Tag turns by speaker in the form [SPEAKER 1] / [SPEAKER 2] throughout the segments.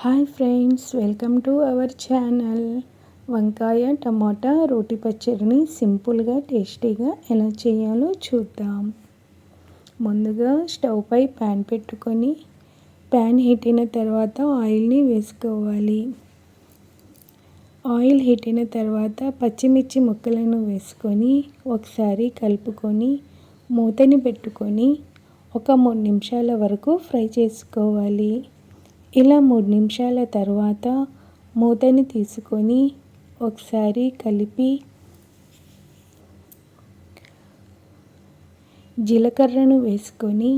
[SPEAKER 1] Hi friends, welcome to our channel. వంకాయ టమాటా రోటి పచ్చడిని సింపుల్గా టేస్టీగా ఎలా చేయాలో చూద్దాం. ముందుగా స్టవ్ పై ప్యాన్ పెట్టుకొని ప్యాన్ హీట్ అయిన తర్వాత ఆయిల్ని వేసుకోవాలి. ఆయిల్ హీట్ అయిన తర్వాత పచ్చిమిర్చి ముక్కలను వేసుకొని ఒకసారి కలుపుకొని మూతని పెట్టుకొని ఒక 3 నిమిషాల వరకు ఫ్రై చేసుకోవాలి. ఇలా 3 నిమిషాల తర్వాత మూతని తీసుకొని ఒకసారి కలిపి జీలకర్రను వేసుకొని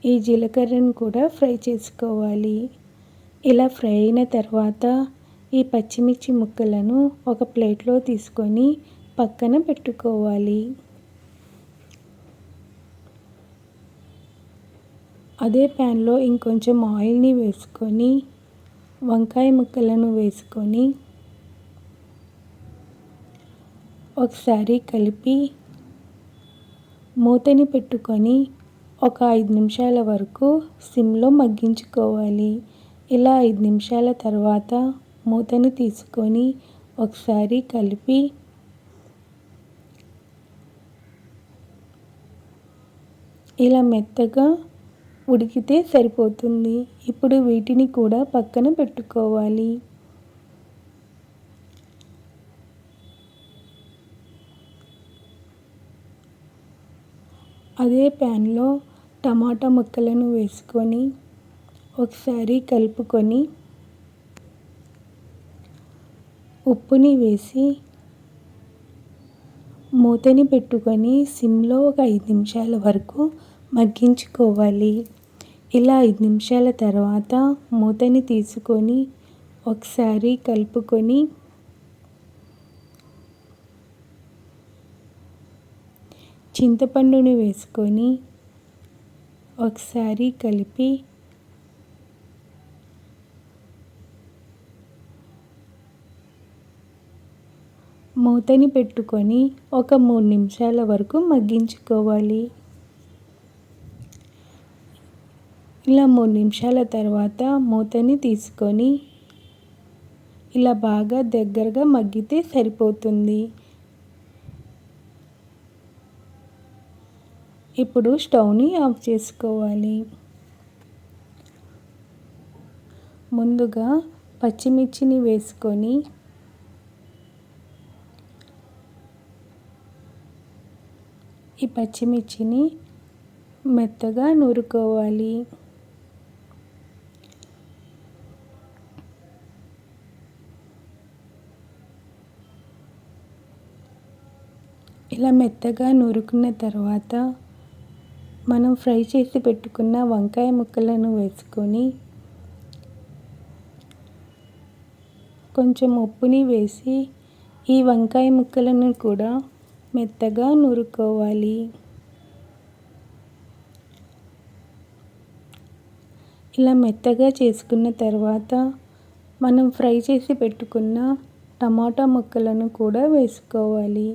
[SPEAKER 1] ఈ జీలకర్రను కూడా ఫ్రై చేసుకోవాలి. ఇలా ఫ్రై అయిన తర్వాత ఈ పచ్చిమిర్చి ముక్కలను ఒక ప్లేట్లో తీసుకొని పక్కన పెట్టుకోవాలి. అదే ప్యాన్లో ఇంకొంచెం ఆయిల్ని వేసుకొని వంకాయ ముక్కలను వేసుకొని ఒకసారి కలిపి మూతని పెట్టుకొని ఒక 5 నిమిషాల వరకు సిమ్లో మగ్గించుకోవాలి. ఇలా 5 నిమిషాల తర్వాత మూతని తీసుకొని ఒకసారి కలిపి ఇలా మెత్తగా ఉడికితే సరిపోతుంది. ఇప్పుడు వీటిని కూడా పక్కన పెట్టుకోవాలి. అదే ప్యాన్లో టమాటా ముక్కలను వేసుకొని ఒకసారి కలుపుకొని ఉప్పుని వేసి మూతని పెట్టుకొని సిమ్లో ఒక 5 నిమిషాల వరకు మగ్గించుకోవాలి. ఇలా 5 నిమిషాల తర్వాత మూతని తీసుకొని ఒకసారి కలుపుకొని చింతపండుని వేసుకొని ఒకసారి కలిపి మూతని పెట్టుకొని ఒక 3 నిమిషాల వరకు మగ్గించుకోవాలి. ఇలా 3 నిమిషాల తర్వాత మూతని తీసుకొని ఇలా బాగా దగ్గరగా మగ్గితే సరిపోతుంది. ఇప్పుడు స్టవ్ని ఆఫ్ చేసుకోవాలి. ముందుగా పచ్చిమిర్చిని వేసుకొని ఈ పచ్చిమిర్చిని మెత్తగా నూరుకోవాలి. ఇలా మెత్తగా నూరుకున్న తర్వాత మనం ఫ్రై చేసి పెట్టుకున్న వంకాయ ముక్కలను వేసుకొని కొంచెం ఉప్పుని వేసి ఈ వంకాయ ముక్కలను కూడా మెత్తగా నూరుకోవాలి. ఇలా మెత్తగా చేసుకున్న తర్వాత మనం ఫ్రై చేసి పెట్టుకున్న టమాటా ముక్కలను కూడా వేసుకోవాలి.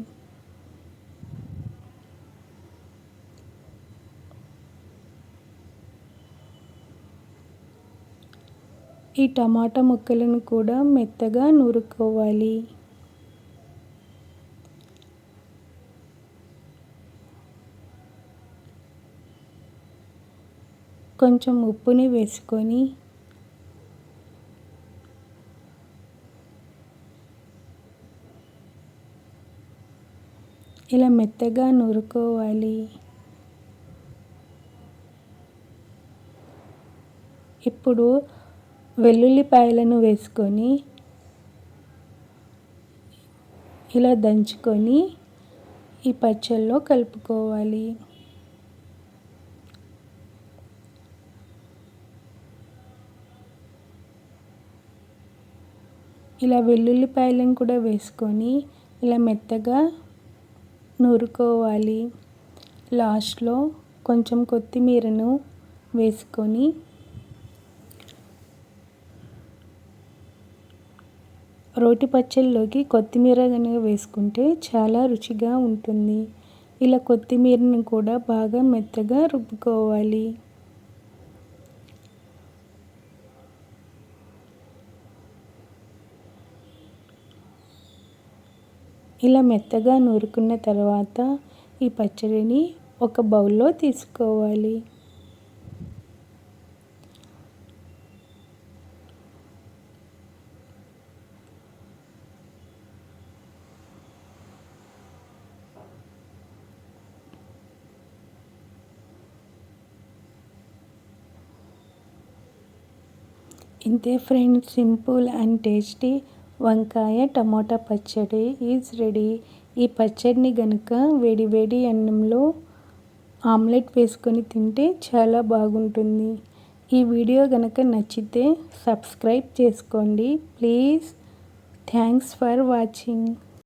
[SPEAKER 1] ఈ టమాటా ముక్కలను కూడా మెత్తగా నూరుకోవాలి. కొంచెం ఉప్పుని వేసుకొని ఇలా మెత్తగా నూరుకోవాలి. ఇప్పుడు వెల్లుల్లిపాయలను వేసుకొని ఇలా దంచుకొని ఈ పచ్చళ్ళలో కలుపుకోవాలి. ఇలా వెల్లుల్లిపాయలను కూడా వేసుకొని ఇలా మెత్తగా నూరుకోవాలి. లాస్ట్లో కొంచెం కొత్తిమీరను వేసుకొని రోటి పచ్చళ్ళలోకి కొత్తిమీర కనుక వేసుకుంటే చాలా రుచిగా ఉంటుంది. ఇలా కొత్తిమీరను కూడా బాగా మెత్తగా రుబ్బుకోవాలి. ఇలా మెత్తగా నూరుకున్న తర్వాత ఈ పచ్చడిని ఒక బౌల్లో తీసుకోవాలి. ఇంతే ఫ్రెండ్స్, సింపుల్ అండ్ టేస్టీ వంకాయ టమోటా పచ్చడి ఈజ్ రెడీ. ఈ పచ్చడిని గనుక వేడి వేడి అన్నంలో ఆమ్లెట్ వేసుకొని తింటే చాలా బాగుంటుంది. ఈ వీడియో గనుక నచ్చితే సబ్స్క్రైబ్ చేసుకోండి ప్లీజ్. Thanks for watching.